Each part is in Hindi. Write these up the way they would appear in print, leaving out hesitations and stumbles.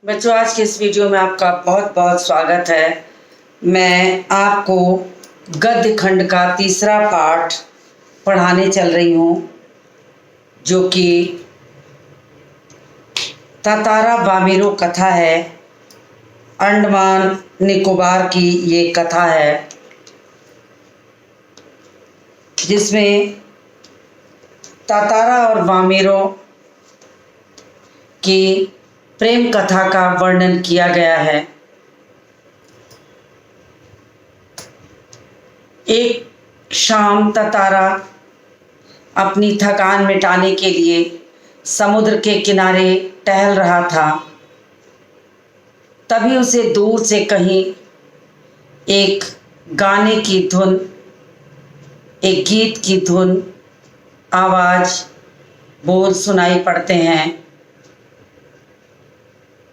बच्चों, आज के इस वीडियो में आपका बहुत बहुत स्वागत है। मैं आपको गद्य खंड का तीसरा पाठ पढ़ाने चल रही हूँ, जो कि तातारा वामेरो कथा है। अंडमान निकोबार की ये कथा है, जिसमें तातारा और वामेरो की प्रेम कथा का वर्णन किया गया है। एक शाम तातारा अपनी थकान मिटाने के लिए समुद्र के किनारे टहल रहा था। तभी उसे दूर से कहीं एक गाने की धुन, एक गीत की धुन, आवाज़, बोल सुनाई पड़ते हैं।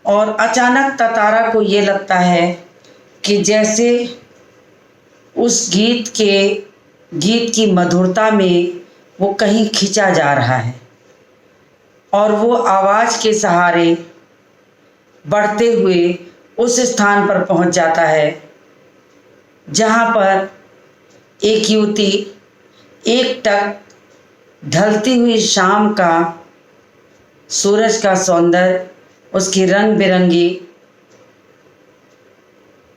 और अचानक तातारा को ये लगता है कि जैसे उस गीत की मधुरता में वो कहीं खिंचा जा रहा है, और वो आवाज़ के सहारे बढ़ते हुए उस स्थान पर पहुंच जाता है जहां पर एक युवती एकटक ढलती हुई शाम का सूरज का सौंदर्य, उसकी रंग बिरंगी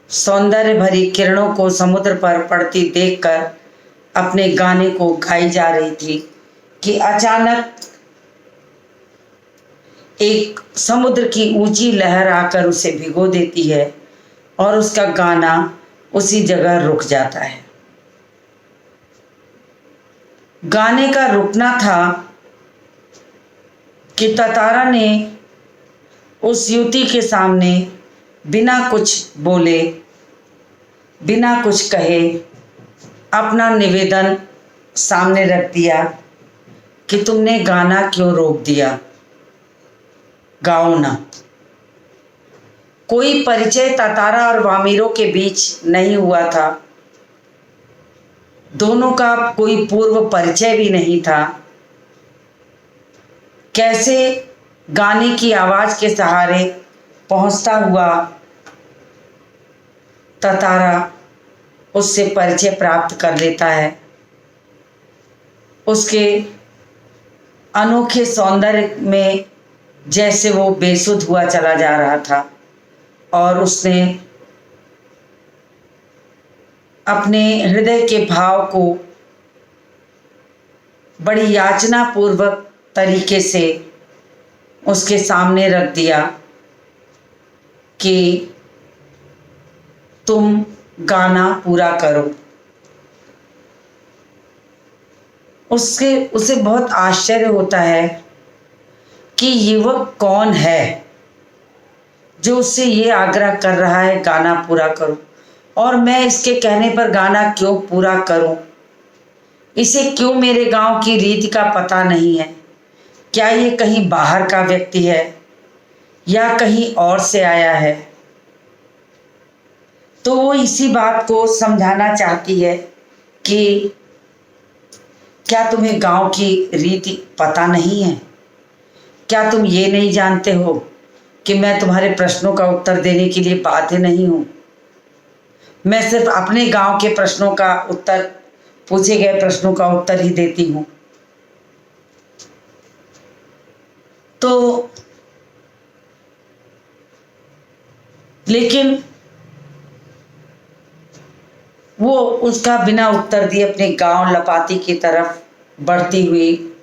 सौंदर्य भरी किरणों को समुद्र पर पड़ती देखकर अपने गाने को गाई जा रही थी कि अचानक एक समुद्र की ऊंची लहर आकर उसे भिगो देती है और उसका गाना उसी जगह रुक जाता है। गाने का रुकना था कि तातारा ने उस युवती के सामने बिना कुछ बोले, बिना कुछ कहे अपना निवेदन सामने रख दिया कि तुमने गाना क्यों रोक दिया, गाओ ना। कोई परिचय तातारा और वामेरो के बीच नहीं हुआ था। दोनों का कोई पूर्व परिचय भी नहीं था। कैसे गाने की आवाज़ के सहारे पहुंचता हुआ तातारा उससे परिचय प्राप्त कर लेता है। उसके अनोखे सौंदर्य में जैसे वो बेसुध हुआ चला जा रहा था, और उसने अपने हृदय के भाव को बड़ी याचना पूर्वक तरीके से उसके सामने रख दिया कि तुम गाना पूरा करो। उसे बहुत आश्चर्य होता है कि युवक कौन है जो उससे ये आग्रह कर रहा है गाना पूरा करो, और मैं इसके कहने पर गाना क्यों पूरा करूं। इसे क्यों मेरे गांव की रीति का पता नहीं है। क्या ये कहीं बाहर का व्यक्ति है या कहीं और से आया है। तो वो इसी बात को समझाना चाहती है कि क्या तुम्हें गांव की रीति पता नहीं है। क्या तुम ये नहीं जानते हो कि मैं तुम्हारे प्रश्नों का उत्तर देने के लिए बाध्य नहीं हूँ। मैं सिर्फ अपने गांव के प्रश्नों का उत्तर, पूछे गए प्रश्नों का उत्तर ही देती हूँ। तो लेकिन वो उसका बिना उत्तर दिए अपने गांव लपाती की तरफ बढ़ती हुई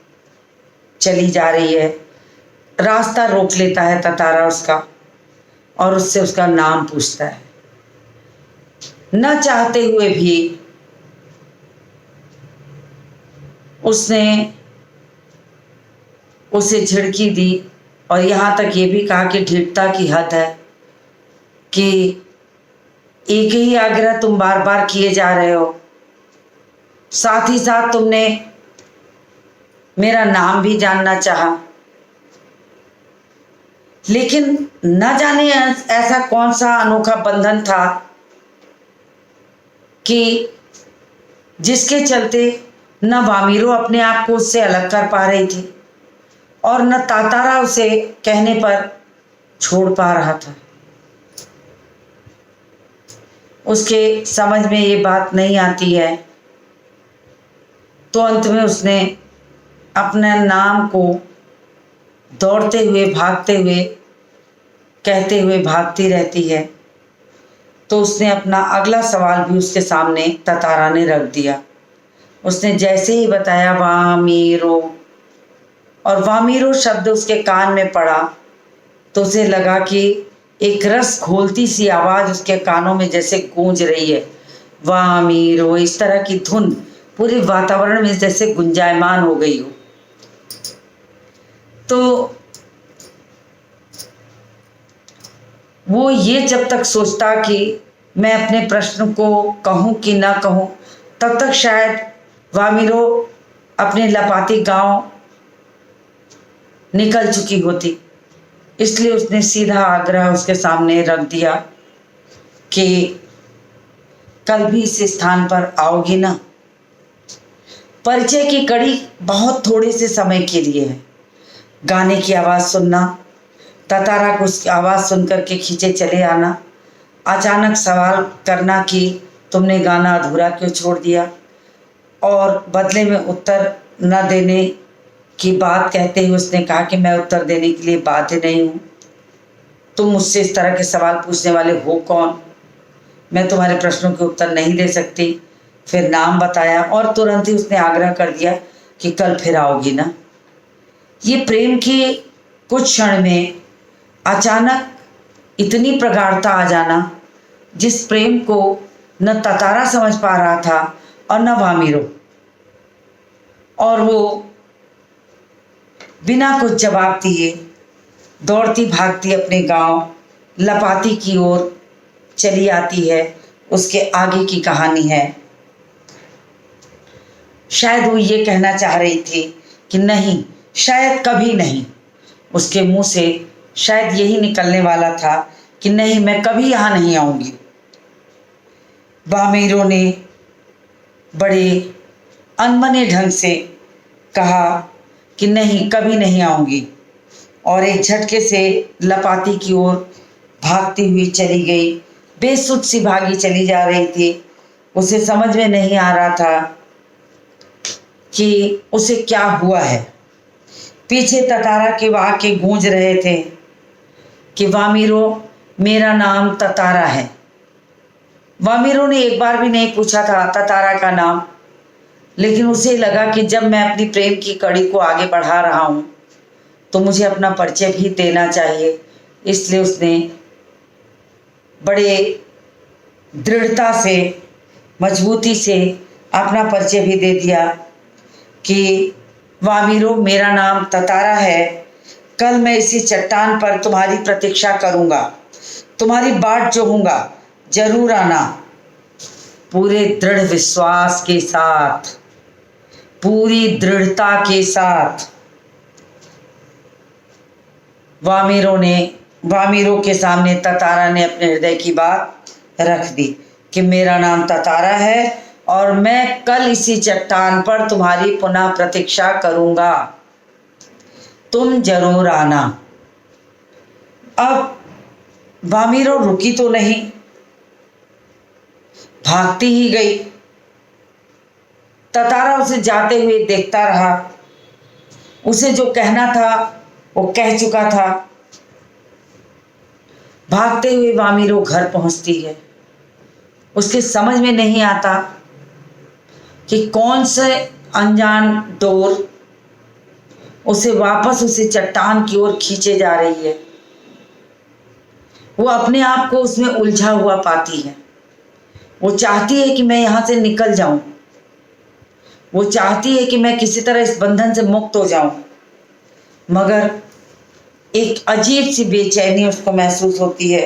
चली जा रही है। रास्ता रोक लेता है तातारा उसका, और उससे उसका नाम पूछता है। न चाहते हुए भी उसने उसे झिड़की दी, और यहाँ तक ये भी कहा कि ढीठता की हद है कि एक ही आग्रह तुम बार बार किए जा रहे हो, साथ ही साथ तुमने मेरा नाम भी जानना चाहा। लेकिन न जाने ऐसा कौन सा अनोखा बंधन था कि जिसके चलते न वामेरो अपने आप को उससे अलग कर पा रही थी, और न तातारा उसे कहने पर छोड़ पा रहा था। उसके समझ में ये बात नहीं आती है, तो अंत में उसने अपने नाम को दौड़ते हुए, भागते हुए, कहते हुए भागती रहती है। तो उसने अपना अगला सवाल भी उसके सामने ततारा ने रख दिया। उसने जैसे ही बताया वामीरो, और वामीरो शब्द उसके कान में पड़ा तो उसे लगा कि एक रस घोलती सी आवाज़ उसके कानों में जैसे गूंज रही है। वामीरो, इस तरह की धुन पूरे वातावरण में जैसे गुंजायमान हो गई हो। तो वो ये जब तक सोचता कि मैं अपने प्रश्न को कहूँ कि ना कहूँ, तब तक शायद वामीरो अपने लपाती गांव निकल चुकी होती। इसलिए उसने सीधा आग्रह उसके सामने रख दिया कि कल भी इस स्थान पर आओगी ना। परिचय की कड़ी बहुत थोड़े से समय के लिए है। गाने की आवाज़ सुनना, ततारा को उसकी आवाज़ सुन करके खींचे चले आना, अचानक सवाल करना कि तुमने गाना अधूरा क्यों छोड़ दिया, और बदले में उत्तर न देने की बात कहते हुए उसने कहा कि मैं उत्तर देने के लिए बाध्य नहीं हूँ। तुम मुझसे इस तरह के सवाल पूछने वाले हो कौन? मैं तुम्हारे प्रश्नों के उत्तर नहीं दे सकती। फिर नाम बताया और तुरंत ही उसने आग्रह कर दिया कि कल फिर आओगी ना। ये प्रेम के कुछ क्षण में अचानक इतनी प्रगाढ़ता आ जाना, जिस प्रेम को न ततारा समझ पा रहा था और न वामीरो, और वो बिना कुछ जवाब दिए दौड़ती भागती अपने गांव लपाती की ओर चली आती है। उसके आगे की कहानी है। शायद वो ये कहना चाह रही थी कि नहीं, शायद कभी नहीं। उसके मुंह से शायद यही निकलने वाला था कि नहीं, मैं कभी यहाँ नहीं आऊँगी। वामीरो ने बड़े अनमने ढंग से कहा कि नहीं, कभी नहीं आऊँगी, और एक झटके से लपाती की ओर भागती हुई चली गई। बेसुध सी भागी चली जा रही थी। उसे समझ में नहीं आ रहा था कि उसे क्या हुआ है। पीछे ततारा के वाक्य गूंज रहे थे कि वामीरो, मेरा नाम ततारा है। वामीरो ने एक बार भी नहीं पूछा था ततारा का नाम, लेकिन उसे लगा कि जब मैं अपनी प्रेम की कड़ी को आगे बढ़ा रहा हूँ तो मुझे अपना परिचय भी देना चाहिए। इसलिए उसने बड़े दृढ़ता से, मजबूती से अपना परिचय भी दे दिया कि वामीरो, मेरा नाम ततारा है। कल मैं इसी चट्टान पर तुम्हारी प्रतीक्षा करूँगा, तुम्हारी बाट जोहूँगा, जरूर आना। पूरे दृढ़ विश्वास के साथ, पूरी दृढ़ता के साथ वामीरो के सामने ततारा ने अपने हृदय की बात रख दी कि मेरा नाम ततारा है और मैं कल इसी चट्टान पर तुम्हारी पुनः प्रतीक्षा करूँगा, तुम जरूर आना। अब वामीरो रुकी तो नहीं, भागती ही गई। ततारा उसे जाते हुए देखता रहा। उसे जो कहना था वो कह चुका था। भागते हुए वामीरो घर पहुंचती है। उसके समझ में नहीं आता कि कौन से अनजान डोर उसे वापस उसे चट्टान की ओर खींचे जा रही है। वो अपने आप को उसमें उलझा हुआ पाती है। वो चाहती है कि मैं यहाँ से निकल जाऊं। वो चाहती है कि मैं किसी तरह इस बंधन से मुक्त हो जाऊं, मगर एक अजीब सी बेचैनी उसको महसूस होती है।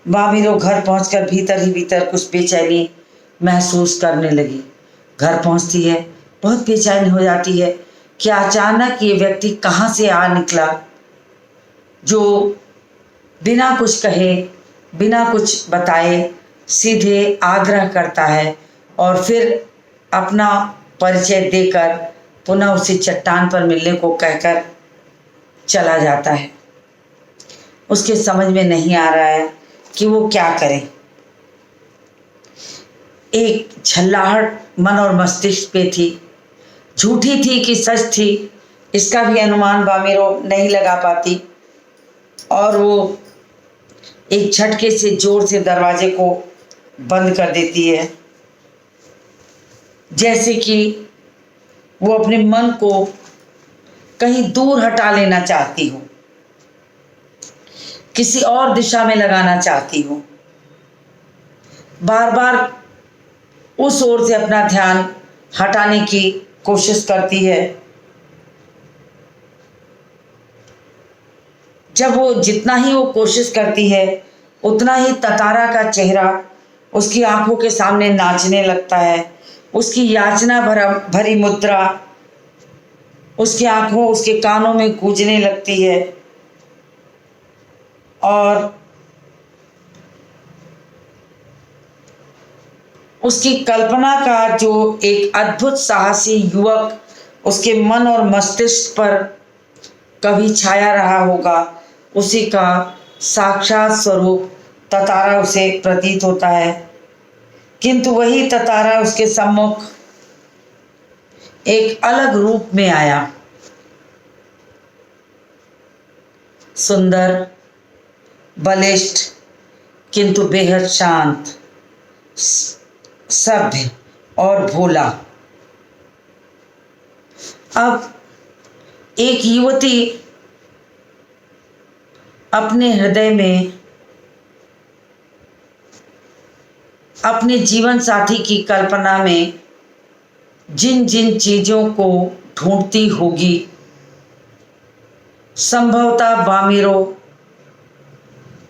वामीरो घर पहुंचकर भीतर ही भीतर कुछ बेचैनी महसूस करने लगी। घर पहुंचती है, बहुत बेचैन हो जाती है कि अचानक ये व्यक्ति कहाँ से आ निकला, जो बिना कुछ कहे, बिना कुछ बताए सीधे आग्रह करता है और फिर अपना परिचय देकर पुनः उसी चट्टान पर मिलने को कहकर चला जाता है। उसके समझ में नहीं आ रहा है कि वो क्या करे। एक झल्लाहट मन और मस्तिष्क पे थी, झूठी थी कि सच थी इसका भी अनुमान वामिरो नहीं लगा पाती, और वो एक झटके से जोर से दरवाजे को बंद कर देती है, जैसे कि वो अपने मन को कहीं दूर हटा लेना चाहती हो, किसी और दिशा में लगाना चाहती हो। बार बार उस ओर से अपना ध्यान हटाने की कोशिश करती है। जब वो जितना ही वो कोशिश करती है उतना ही ततारा का चेहरा उसकी आंखों के सामने नाचने लगता है। उसकी याचना भरी मुद्रा उसकी आंखों उसके कानों में गूंजने लगती है, और उसकी कल्पना का जो एक अद्भुत साहसी युवक उसके मन और मस्तिष्क पर कभी छाया रहा होगा, उसी का साक्षात स्वरूप ततारा उसे प्रतीत होता है। किंतु वही ततारा उसके सम्मुख एक अलग रूप में आया। सुंदर, बलिष्ठ, किंतु बेहद शांत, सभ्य और भोला। अब एक युवती अपने हृदय में अपने जीवन साथी की कल्पना में जिन जिन चीजों को ढूंढती होगी, संभवतः वामिरो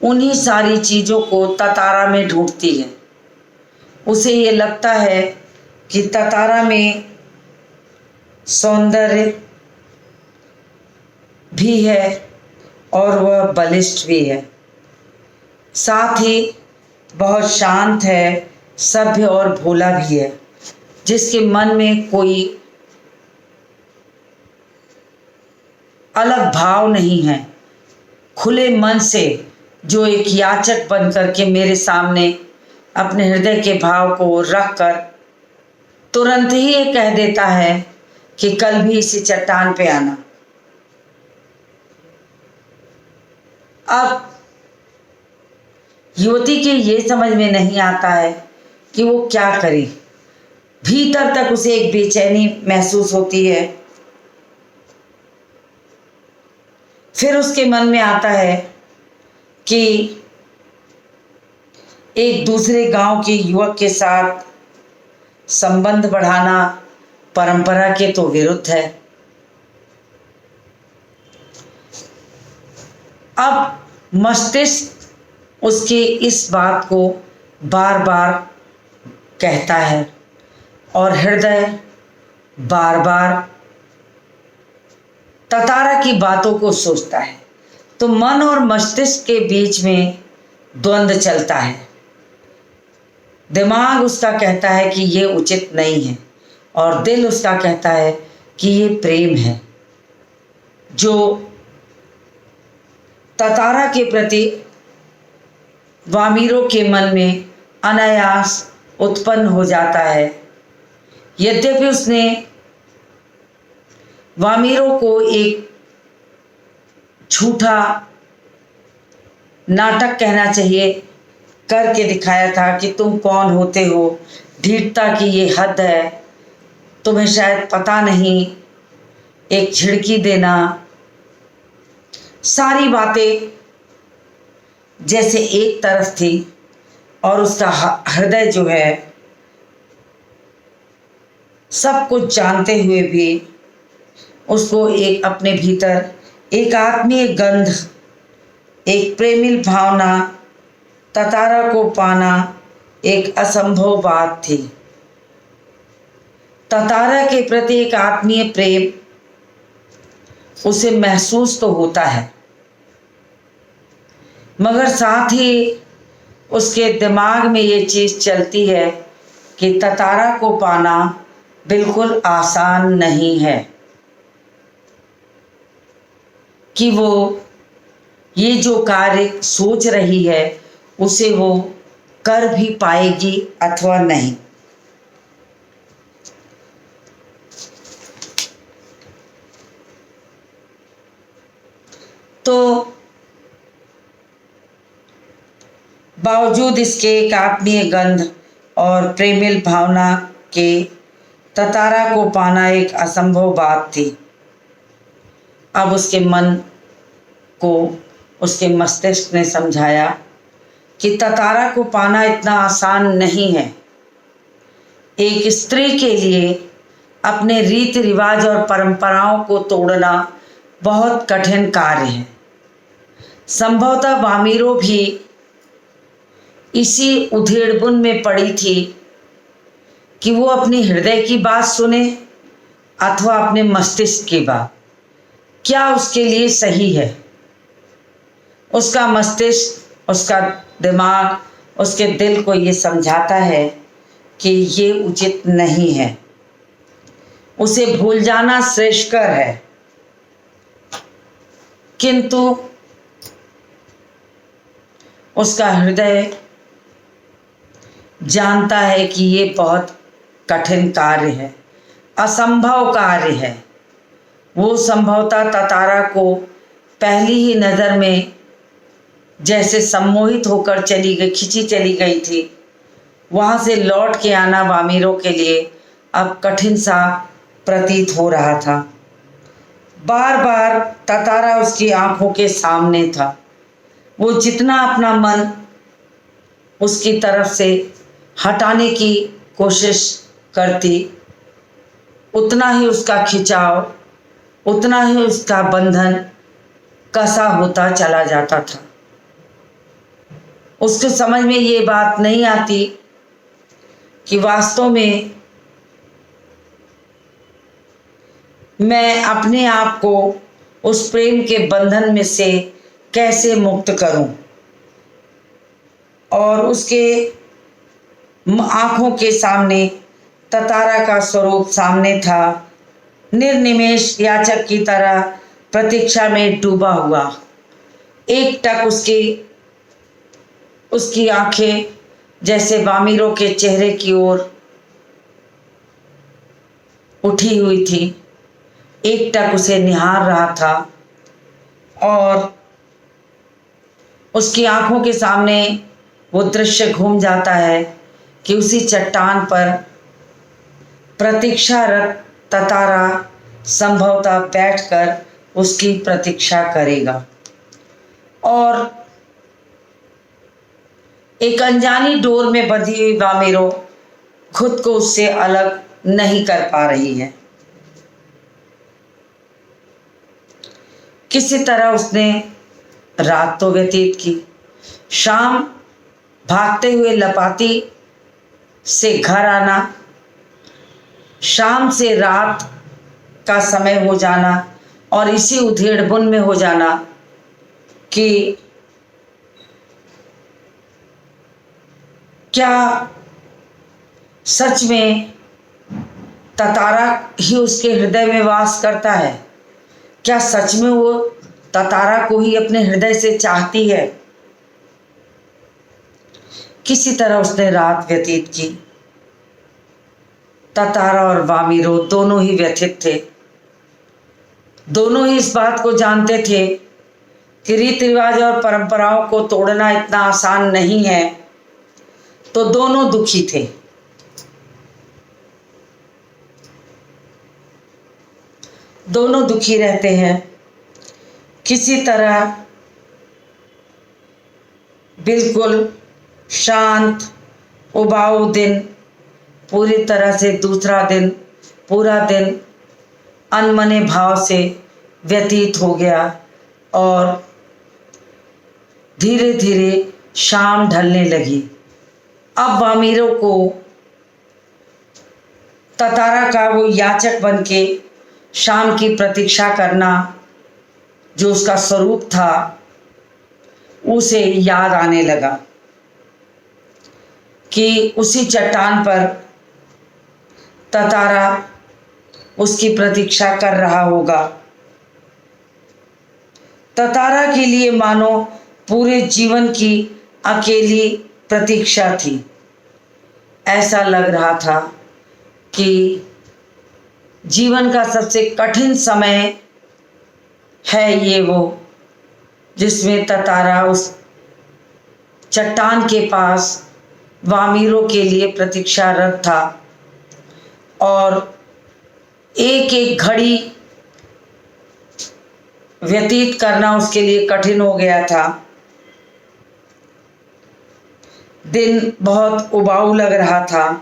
उन्हीं सारी चीजों को ततारा में ढूंढती है। उसे ये लगता है कि ततारा में सौंदर्य भी है और वह बलिष्ठ भी है, साथ ही बहुत शांत है, सभ्य और भोला भी है, जिसके मन में कोई अलग भाव नहीं है। खुले मन से जो एक याचक बन करके मेरे सामने अपने हृदय के भाव को रख कर तुरंत ही ये कह देता है कि कल भी इसी चट्टान पे आना। अब युवती के ये समझ में नहीं आता है कि वो क्या करे। भीतर तक उसे एक बेचैनी महसूस होती है। फिर उसके मन में आता है कि एक दूसरे गांव के युवक के साथ संबंध बढ़ाना परंपरा के तो विरुद्ध है। अब मस्तिष्क उसके इस बात को बार बार कहता है और हृदय बार बार ततारा की बातों को सोचता है। तो मन और मस्तिष्क के बीच में द्वंद्व चलता है। दिमाग उसका कहता है कि ये उचित नहीं है, और दिल उसका कहता है कि ये प्रेम है जो ततारा के प्रति वामिरो के मन में अनायास उत्पन्न हो जाता है। यद्यपि उसने वामिरो को एक झूठा नाटक कहना चाहिए करके दिखाया था कि तुम कौन होते हो, ढीठता की ये हद है, तुम्हें शायद पता नहीं, एक झिड़की देना, सारी बातें जैसे एक तरफ थी और उसका हृदय जो है सब कुछ जानते हुए भी उसको एक अपने भीतर एक आत्मीय गंध, एक प्रेमिल भावना, ततारा को पाना एक असंभव बात थी। ततारा के प्रति एक आत्मीय प्रेम उसे महसूस तो होता है, मगर साथ ही उसके दिमाग में ये चीज़ चलती है कि ततारा को पाना बिल्कुल आसान नहीं है, कि वो ये जो कार्य सोच रही है उसे वो कर भी पाएगी अथवा नहीं। तो बावजूद इसके एक आत्मीय गंध और प्रेमिल भावना के ततारा को पाना एक असंभव बात थी। अब उसके मन को उसके मस्तिष्क ने समझाया कि ततारा को पाना इतना आसान नहीं है। एक स्त्री के लिए अपने रीति रिवाज और परंपराओं को तोड़ना बहुत कठिन कार्य है। संभवतः वामीरो भी इसी उधेड़बुन में पड़ी थी कि वो अपनी हृदय की बात सुने अथवा अपने मस्तिष्क की बात, क्या उसके लिए सही है। उसका मस्तिष्क, उसका दिमाग, उसके दिल को ये समझाता है कि ये उचित नहीं है, उसे भूल जाना श्रेष्ठकर है। किंतु उसका हृदय जानता है कि ये बहुत कठिन कार्य है, असंभव कार्य है। वो संभवतः ततारा को पहली ही नज़र में जैसे सम्मोहित होकर चली गई, खिंची चली गई थी। वहाँ से लौट के आना वामीरो के लिए अब कठिन सा प्रतीत हो रहा था। बार बार ततारा उसकी आंखों के सामने था। वो जितना अपना मन उसकी तरफ से हटाने की कोशिश करती, उतना ही उसका खिंचाव, उतना ही उसका बंधन कसा होता चला जाता था। उसके समझ में ये बात नहीं आती कि वास्तव में मैं अपने आप को उस प्रेम के बंधन में से कैसे मुक्त करूं। और उसके आंखों के सामने ततारा का स्वरूप सामने था, निर्निमेष याचक की तरह प्रतीक्षा में डूबा हुआ। एक टक उसकी आंखें जैसे वामीरो के चेहरे की ओर उठी हुई थी, एक टक उसे निहार रहा था। और उसकी आंखों के सामने वो दृश्य घूम जाता है कि उसी चट्टान पर प्रतीक्षारत ततारा संभवतः बैठकर उसकी प्रतीक्षा करेगा और एक अनजानी डोर में बंधी हुई वामीरो खुद को उससे अलग नहीं कर पा रही है। किसी तरह उसने रात तो व्यतीत की। शाम भागते हुए लपाती से घर आना, शाम से रात का समय हो जाना और इसी उधेड़बुन में हो जाना कि क्या सच में ततारा ही उसके हृदय में वास करता है? क्या सच में वो ततारा को ही अपने हृदय से चाहती है? किसी तरह उसने रात व्यतीत की। ततारा और वामीरो दोनों ही व्यथित थे। दोनों ही इस बात को जानते थे कि रीति रिवाज और परंपराओं को तोड़ना इतना आसान नहीं है। तो दोनों दुखी थे। दोनों दुखी रहते हैं। किसी तरह बिल्कुल शांत उबाऊ दिन, पूरी तरह से दूसरा दिन, पूरा दिन अनमने भाव से व्यतीत हो गया और धीरे धीरे शाम ढलने लगी। अब वामीरो को ततारा का वो याचक बन के शाम की प्रतीक्षा करना जो उसका स्वरूप था उसे याद आने लगा कि उसी चट्टान पर ततारा उसकी प्रतीक्षा कर रहा होगा। ततारा के लिए मानो पूरे जीवन की अकेली प्रतीक्षा थी। ऐसा लग रहा था कि जीवन का सबसे कठिन समय है ये वो, जिसमें ततारा उस चट्टान के पास वामीरों के लिए प्रतीक्षारत था और एक एक घड़ी व्यतीत करना उसके लिए कठिन हो गया था। दिन बहुत उबाऊ लग रहा था।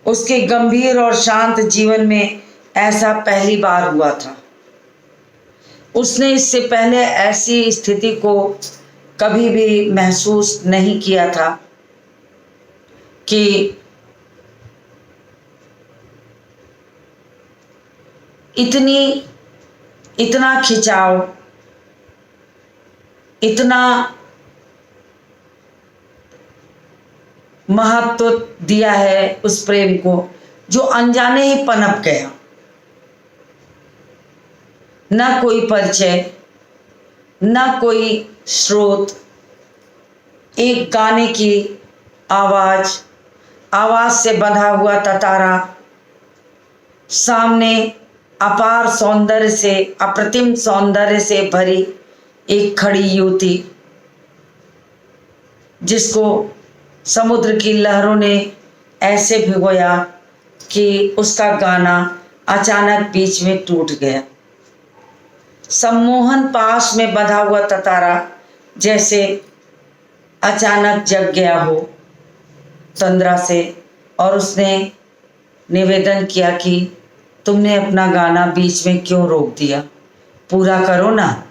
उसके गंभीर और शांत जीवन में ऐसा पहली बार हुआ था। उसने इससे पहले ऐसी स्थिति को कभी भी महसूस नहीं किया था कि इतना खिंचाव, इतना महत्व दिया है उस प्रेम को जो अनजाने ही पनप गया। न कोई परिचय, न कोई स्रोत, एक गाने की आवाज से बंधा हुआ ततारा, सामने अपार सौंदर्य से, अप्रतिम सौंदर्य से भरी एक खड़ी युवती जिसको समुद्र की लहरों ने ऐसे भिगोया कि उसका गाना अचानक बीच में टूट गया। सम्मोहन पाश में बंधा हुआ ततारा जैसे अचानक जग गया हो तंद्रा से, और उसने निवेदन किया कि तुमने अपना गाना बीच में क्यों रोक दिया, पूरा करो ना।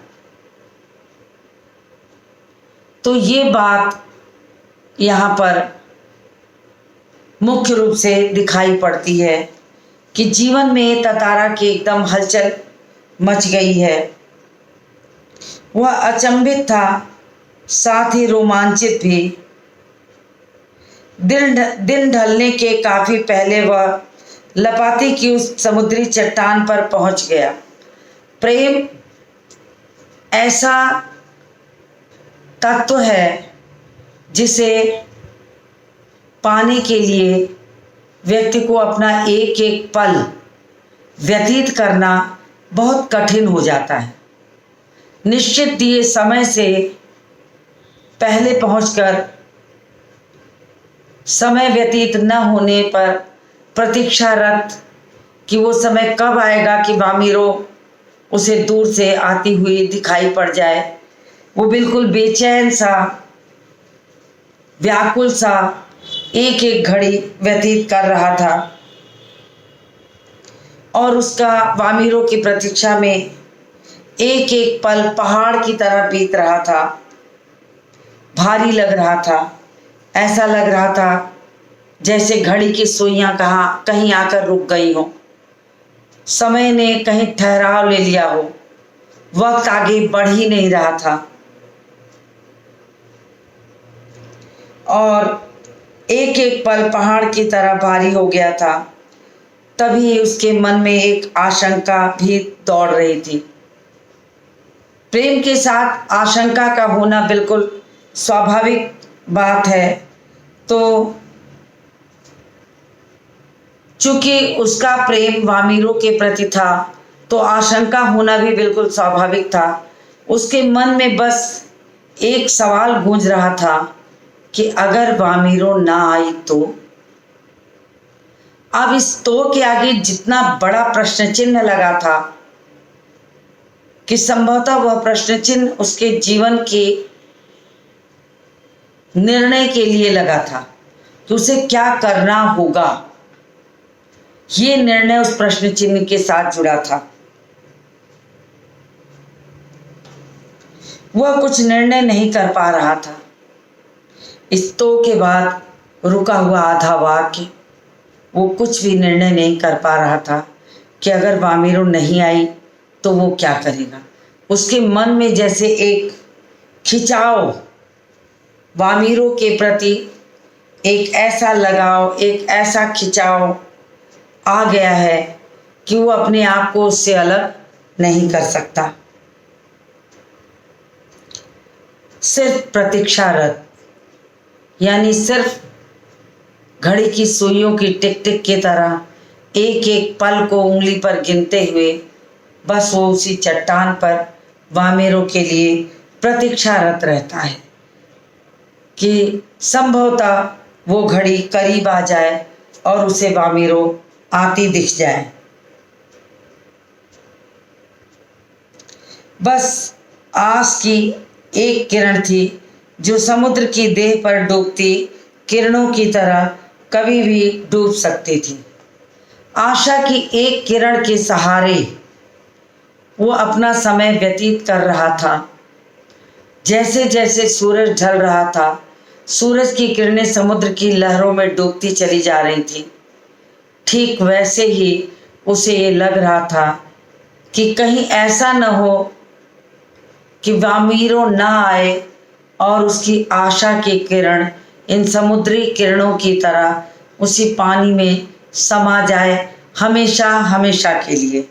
तो ये बात यहाँ पर मुख्य रूप से दिखाई पड़ती है कि जीवन में ततारा की एकदम हलचल मच गई है। वह अचंभित था, साथ ही रोमांचित भी। दिन ढलने के काफी पहले वह लपाती की उस समुद्री चट्टान पर पहुंच गया। प्रेम ऐसा तत्व है जिसे पाने के लिए व्यक्ति को अपना एक एक पल व्यतीत करना बहुत कठिन हो जाता है। निश्चित दिए समय से पहले पहुंचकर समय व्यतीत न होने पर प्रतीक्षारत कि वो समय कब आएगा कि वामीरो उसे दूर से आती हुई दिखाई पड़ जाए, वो बिल्कुल बेचैन सा, व्याकुल सा एक एक घड़ी व्यतीत कर रहा था और उसका वामीरो की प्रतीक्षा में एक एक पल पहाड़ की तरह बीत रहा था। भारी लग रहा था। ऐसा लग रहा था जैसे घड़ी की सुइयां कहीं आकर रुक गई हो, समय ने कहीं ठहराव ले लिया हो, वक्त आगे बढ़ ही नहीं रहा था। और एक एक पल पहाड़ की तरह भारी हो गया था। तभी उसके मन में एक आशंका भी दौड़ रही थी। प्रेम के साथ आशंका का होना बिल्कुल स्वाभाविक बात है। तो चूंकि उसका प्रेम वामीरो के प्रति था तो आशंका होना भी बिल्कुल स्वाभाविक था। उसके मन में बस एक सवाल गूंज रहा था कि अगर वामीरो ना आई तो। अब इस तो के आगे जितना बड़ा प्रश्न चिन्ह लगा था कि संभवतः वह प्रश्न चिन्ह उसके जीवन के निर्णय के लिए लगा था कि उसे क्या करना होगा। ये निर्णय उस प्रश्न चिन्ह के साथ जुड़ा था। वह कुछ निर्णय नहीं कर पा रहा था। इस तो के बाद रुका हुआ आधा वाक्य, वो कुछ भी निर्णय नहीं कर पा रहा था कि अगर वामीरो नहीं आई तो वो क्या करेगा। उसके मन में जैसे एक खिंचाव वामीरो के प्रति, एक ऐसा लगाव, एक ऐसा खिंचाव आ गया है कि वो अपने आप को उससे अलग नहीं कर सकता। सिर्फ प्रतीक्षारत, यानी सिर्फ घड़ी की सुइयों की टिक टिक की तरह एक एक पल को उंगली पर गिनते हुए बस वो उसी चट्टान पर वामेरों के लिए प्रतीक्षारत रहता है कि संभवतः वो घड़ी करीब आ जाए और उसे वामेरों आती दिख जाए। बस आस की एक किरण थी जो समुद्र की देह पर डूबती किरणों की तरह कभी भी डूब सकती थी। आशा की एक किरण के सहारे वो अपना समय व्यतीत कर रहा था। जैसे जैसे सूरज ढल रहा था, सूरज की किरणें समुद्र की लहरों में डूबती चली जा रही थी। ठीक वैसे ही उसे ये लग रहा था कि कहीं ऐसा न हो कि वामीरो न आए और उसकी आशा की किरण इन समुद्री किरणों की तरह उसी पानी में समा जाए हमेशा हमेशा के लिए।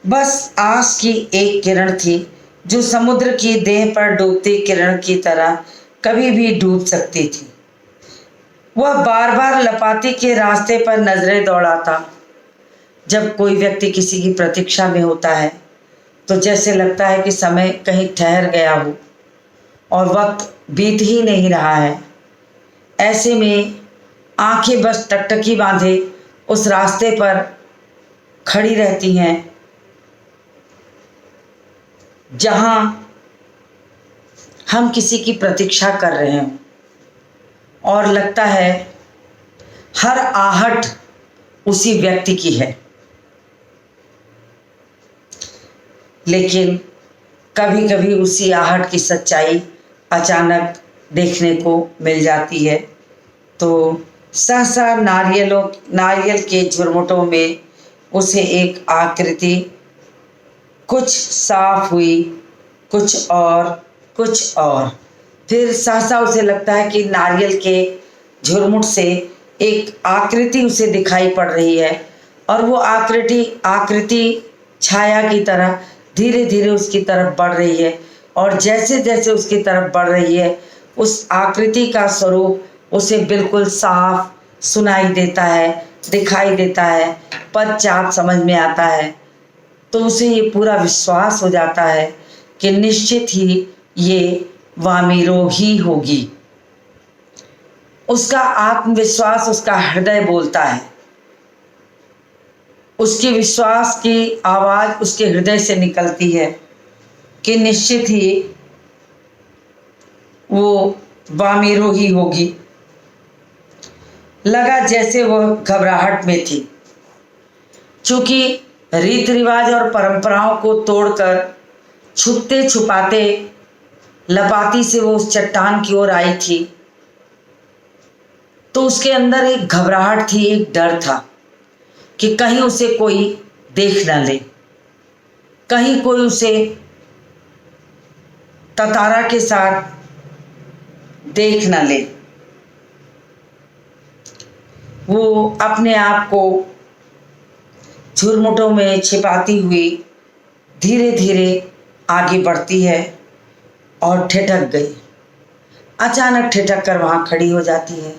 बस आस की एक किरण थी जो समुद्र की देह पर डूबती किरण की तरह कभी भी डूब सकती थी। वह बार बार लपाती के रास्ते पर नजरें दौड़ाता। जब कोई व्यक्ति किसी की प्रतीक्षा में होता है तो जैसे लगता है कि समय कहीं ठहर गया हो और वक्त बीत ही नहीं रहा है। ऐसे में आंखें बस टकटकी बांधे उस रास्ते पर खड़ी रहती हैं जहां हम किसी की प्रतीक्षा कर रहे हों, और लगता है हर आहट उसी व्यक्ति की है। लेकिन कभी कभी उसी आहट की सच्चाई अचानक देखने को मिल जाती है। तो सहसा नारियल के झुरमुटों में उसे एक आकृति कुछ साफ हुई, कुछ और। फिर सहसा उसे लगता है कि नारियल के झुरमुट से एक आकृति उसे दिखाई पड़ रही है और वो आकृति छाया की तरह धीरे धीरे उसकी तरफ बढ़ रही है। और जैसे जैसे उसकी तरफ बढ़ रही है उस आकृति का स्वरूप उसे बिल्कुल साफ सुनाई देता है, दिखाई देता है, पदचाप समझ में आता है। तो उसे ये पूरा विश्वास हो जाता है कि निश्चित ही ये वामीरो ही होगी। उसका आत्मविश्वास, उसका हृदय बोलता है। उसके विश्वास की आवाज उसके हृदय से निकलती है कि निश्चित ही वो वामीरो ही होगी। लगा जैसे वह घबराहट में थी। चूंकि रीति रिवाज और परंपराओं को तोड़कर छुपते छुपाते लपाती से वो उस चट्टान की ओर आई थी, तो उसके अंदर एक घबराहट थी, एक डर था कि कहीं उसे कोई देख न ले, कहीं कोई उसे ततारा के साथ देख न ले। वो अपने आप को झुरमुटों में छिपाती हुई धीरे धीरे आगे बढ़ती है और ठिठक गई। अचानक ठिठक कर वहाँ खड़ी हो जाती है।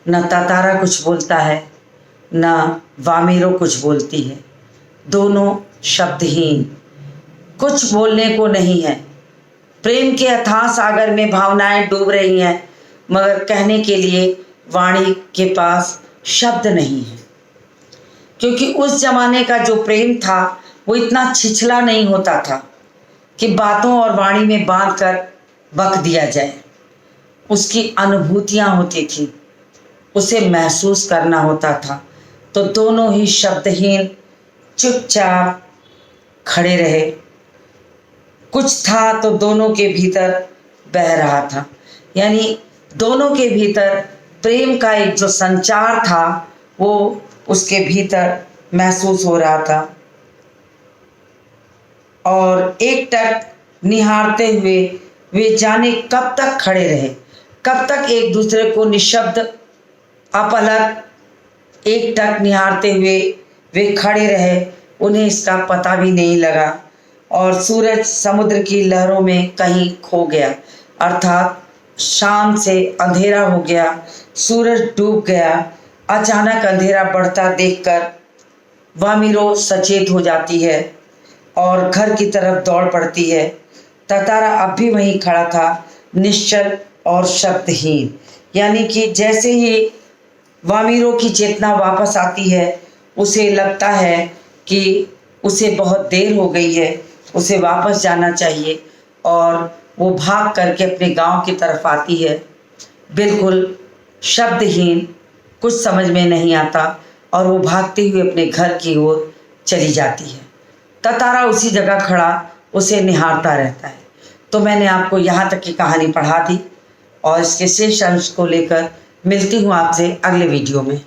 न ततारा कुछ बोलता है, न वामीरो कुछ बोलती है, दोनों शब्दहीन। कुछ बोलने को नहीं है। प्रेम के अथाह सागर में भावनाएं डूब रही हैं, मगर कहने के लिए वाणी के पास शब्द नहीं है। क्योंकि उस जमाने का जो प्रेम था वो इतना छिछला नहीं होता था कि बातों और वाणी में बांध कर बक दिया जाए। उसकी अनुभूतियां होती थी, उसे महसूस करना होता था। तो दोनों ही शब्दहीन चुपचाप खड़े रहे। कुछ था तो दोनों के भीतर बह रहा था, यानी दोनों के भीतर प्रेम का एक जो संचार था वो उसके भीतर महसूस हो रहा था। और एकटक निहारते हुए वे जाने कब तक खड़े रहे, कब तक एक दूसरे को निशब्द अपलक एकटक निहारते हुए वे खड़े रहे, उन्हें इसका पता भी नहीं लगा और सूरज समुद्र की लहरों में कहीं खो गया। अर्थात शाम से अंधेरा हो गया, सूरज डूब गया। अचानक अंधेरा बढ़ता देखकर वामिरो सचेत हो जाती है और घर की तरफ दौड़ पड़ती है। ततारा अब भी वहीं खड़ा था, निश्चल और शब्दहीन। यानी कि जैसे ही वामिरो की चेतना वापस आती है, उसे लगता है कि उसे बहुत देर हो गई है, उसे वापस जाना चाहिए और वो भाग करके अपने गांव की तरफ आती है। बिल्कुल शब्दहीन, कुछ समझ में नहीं आता और वो भागते हुए अपने घर की ओर चली जाती है। ततारा उसी जगह खड़ा उसे निहारता रहता है। तो मैंने आपको यहाँ तक की कहानी पढ़ा दी और इसके शेष अंश को लेकर मिलती हूँ आपसे अगले वीडियो में।